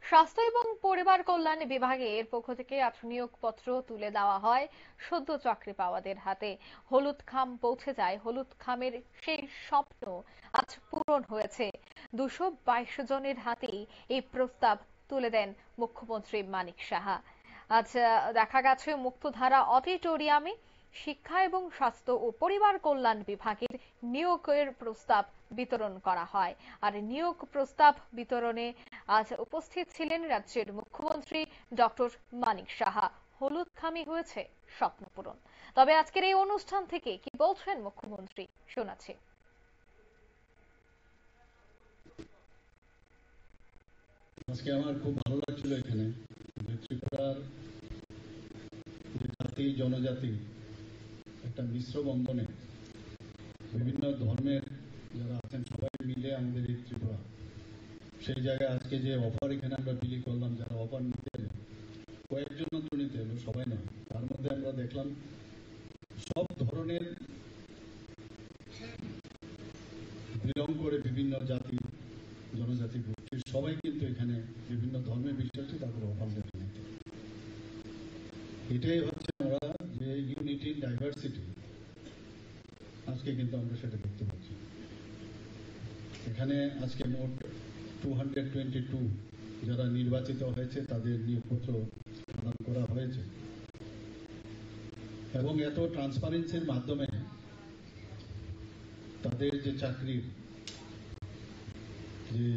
স্বাস্থ্য এবং পরিবার কল্যাণ বিভাগের পক্ষ থেকে আজ নিয়োগপত্র তুলে দেওয়া হয় সদ্য চাকরি পাওয়াদের হাতে। হলুদ খাম পৌঁছে যায়, হলুদ খামের সেই স্বপ্ন আজ পূরণ হয়েছে। 222 জনের হাতেই এই প্রস্তাব তুলে দেন মুখ্যমন্ত্রী মানিক সাহা। আজ দেখা গেছে মুক্তধারা অডিটোরিয়ামে শিক্ষা এবং স্বাস্থ্য ও পরিবার কল্যাণ বিভাগের নিয়োগের প্রস্তাব বিতরণ করা হয়। আর নিয়োগ প্রস্তাব বিতরণে আজ উপস্থিত ছিলেন রাজ্যের মুখ্যমন্ত্রী ডক্টর মানিক সাহা। হলুদ খামে হয়েছে স্বপ্ন পূরণ। তবে আজকের এই অনুষ্ঠান থেকে কি বলছেন মুখ্যমন্ত্রী শোনাচ্ছি। আজকে আমার খুব ভালো লাগছিল এখানে ত্রিপুরার জাতি জনজাতি একটা মিশ্র বন্ধনে বিভিন্ন ধর্মের যারা আছেন সবাই মিলে আমাদের এই ত্রিপুরা, সেই জায়গায় আজকে যে অফার এখানে আমরা বিলি করলাম, যারা অফার নিতে এলো কয়েকজন মাত্র নিতে এলো, সবাই নয়, তার মধ্যে আমরা দেখলাম সব ধরনের বিলং করে বিভিন্ন জাতি জনজাতি গোষ্ঠীর সবাই কিন্তু এখানে বিভিন্ন ধর্মে বিশ্বাসী, তাদের অফার লেটার নিতে। এটাই হচ্ছে আমরা যে ইউনিটি ইন ডাইভার্সিটি, আজকে কিন্তু আমরা সেটা দেখতে পাচ্ছি। এখানে আজকে মোট 222 যারা নির্বাচিত হয়েছে তাদের নিয়োগপত্র প্রদান করা হয়েছে এবং এত ট্রান্সপারেন্সির মাধ্যমে তাদের যে চাকরির যে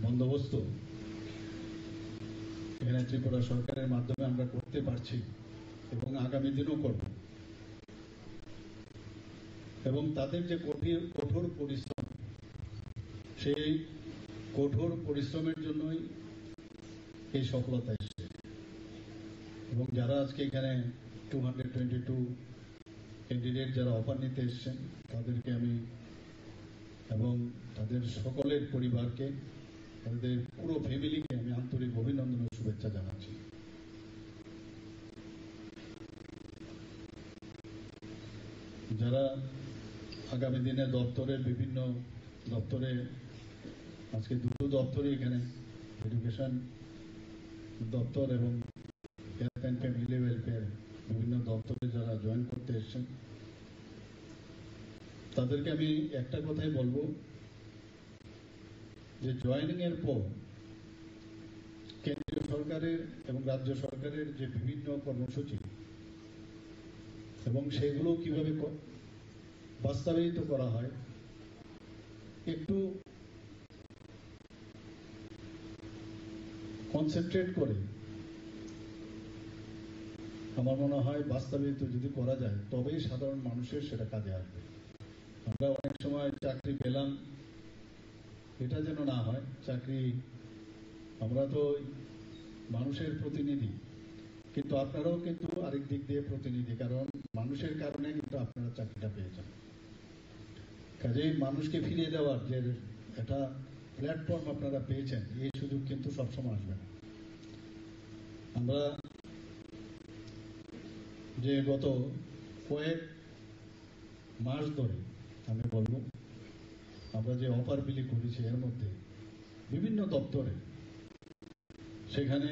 বন্দোবস্ত এখানে ত্রিপুরা সরকারের মাধ্যমে আমরা করতে পারছি এবং আগামী দিনও করব, এবং তাদের যে কঠোর পরিশ্রম, সেই কঠোর পরিশ্রমের জন্যই এই সফলতা এসেছে। এবং যারা আজকে এখানে 222 ক্যান্ডিডেট যারা অফার নিতে এসছেন তাদেরকে আমি এবং তাদের সকলের পরিবারকে, তাদের পুরো ফ্যামিলিকে আমি আন্তরিক অভিনন্দন ও শুভেচ্ছা জানাচ্ছি। যারা আগামী দিনে দপ্তরের বিভিন্ন দপ্তরে, আজকে দুটো দপ্তরে এখানে এডুকেশন দপ্তর এবং হেলথ অ্যান্ড ফ্যামিলি ওয়েলফেয়ার বিভিন্ন দপ্তরে যারা জয়েন করতে এসছেন তাদেরকে আমি একটা কথাই বলবো যে জয়েনিং এর পর কেন্দ্রীয় সরকারের এবং রাজ্য সরকারের যে বিভিন্ন কর্মসূচি এবং সেগুলো কিভাবে বাস্তবায়িত করা হয় একটু কনসেন্ট্রেট করে আমার মনে হয় বাস্তবায়িত যদি করা যায় তবেই সাধারণ মানুষের সেটা কাজে আসবে। আমরা অনেক সময় চাকরি পেলাম, এটা যেন না হয় চাকরি, আমরা তো মানুষের প্রতিনিধি, কিন্তু আপনারাও কিন্তু আরেক দিক দিয়ে প্রতিনিধি, কারণ মানুষের কারণে কিন্তু আপনারা চাকরিটা পেয়েছেন। কাজেই মানুষকে ফিরিয়ে দেওয়ার যে একটা প্ল্যাটফর্ম আপনারা পেয়েছেন, এই সুযোগ কিন্তু সবসময় আসবে না। আমরা যে গত কয়েক মাস ধরে আমি বলবো আমরা যে অফার বিলি করেছি এর মধ্যে বিভিন্ন দপ্তরে, সেখানে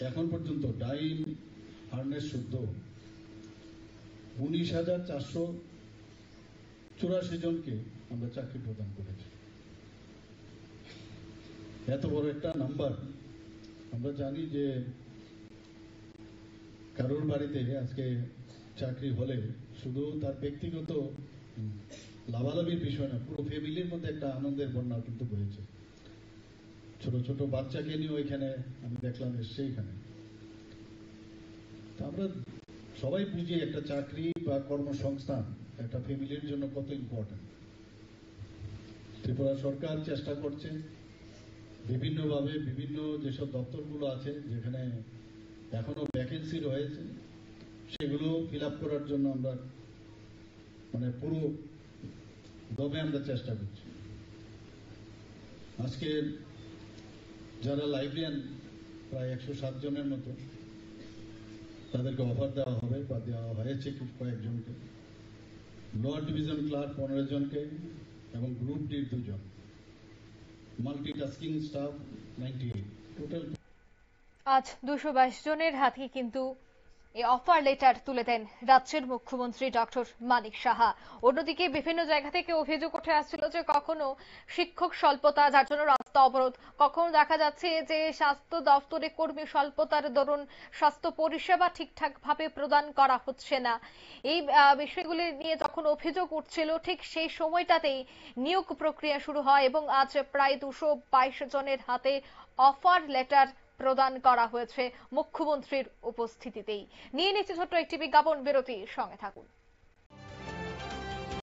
এখন পর্যন্ত ডাইন হার্নেস শুদ্ধ 19,484 জনকে আমরা চাকরি প্রদান করেছি। এত বড় একটা নাম্বার। আমরা জানি যে কারোর বাড়িতে আজকে চাকরি হলে শুধু তার ব্যক্তিগত লাভালাভির বিষয় না, পুরো ফ্যামিলির মধ্যে একটা আনন্দের বন্যা কিন্তু বয়েছে। ছোট ছোট বাচ্চাকে নিয়েও এখানে আমি দেখলাম এসছে এখানে। আমরা সবাই বুঝি একটা চাকরি বা কর্মসংস্থান একটা ফ্যামিলির জন্য কত ইম্পর্টেন্ট। ত্রিপুরা সরকার চেষ্টা করছে বিভিন্নভাবে বিভিন্ন যেসব দপ্তরগুলো আছে যেখানে এখনো ভ্যাকেন্সি রয়েছে সেগুলো ফিল আপ করার জন্য আমরা মানে পুরো দমে আমরা চেষ্টা করছি। আজকে যারা লাইব্রেরিয়ান প্রায় 107 জনের মতো তাদেরকে অফার দেওয়া হবে বা দেওয়া হয়েছে কয়েকজনকে, লোয়ার ডিভিশন ক্লার্ক 15 জনকে এবং গ্রুপ ডির 2 জন। Multitasking staff 98 total. আজ 222 জনের হাতে কিন্তু এই অফার লেটার তুলে দেন রাজ্যের মুখ্যমন্ত্রী ডক্টর মানিক সাহা। অন্যদিকে বিভিন্ন জায়গা থেকে অভিযোগ উঠে আসছিল যে কখনো শিক্ষক স্বল্পতা, যার জন্য রাস্তা অবরোধ, কখনো দেখা যাচ্ছে যে স্বাস্থ্য দপ্তরে কর্মী স্বল্পতার দরুন স্বাস্থ্য পরিষেবা ঠিকঠাক ভাবে প্রদান করা হচ্ছে না। এই বিষয়গুলি নিয়ে যখন অভিযোগ উঠছিল ঠিক সেই সময়টাতেই নিয়োগ প্রক্রিয়া শুরু হয় এবং আজ প্রায় 222 জনের হাতে অফার লেটার প্রদান করা হয়েছে মুখ্যমন্ত্রীর উপস্থিতিতেই। নিয়ে নিচ্ছে ছোট্ট একটি বিজ্ঞাপন বিরতি, সঙ্গে থাকুন।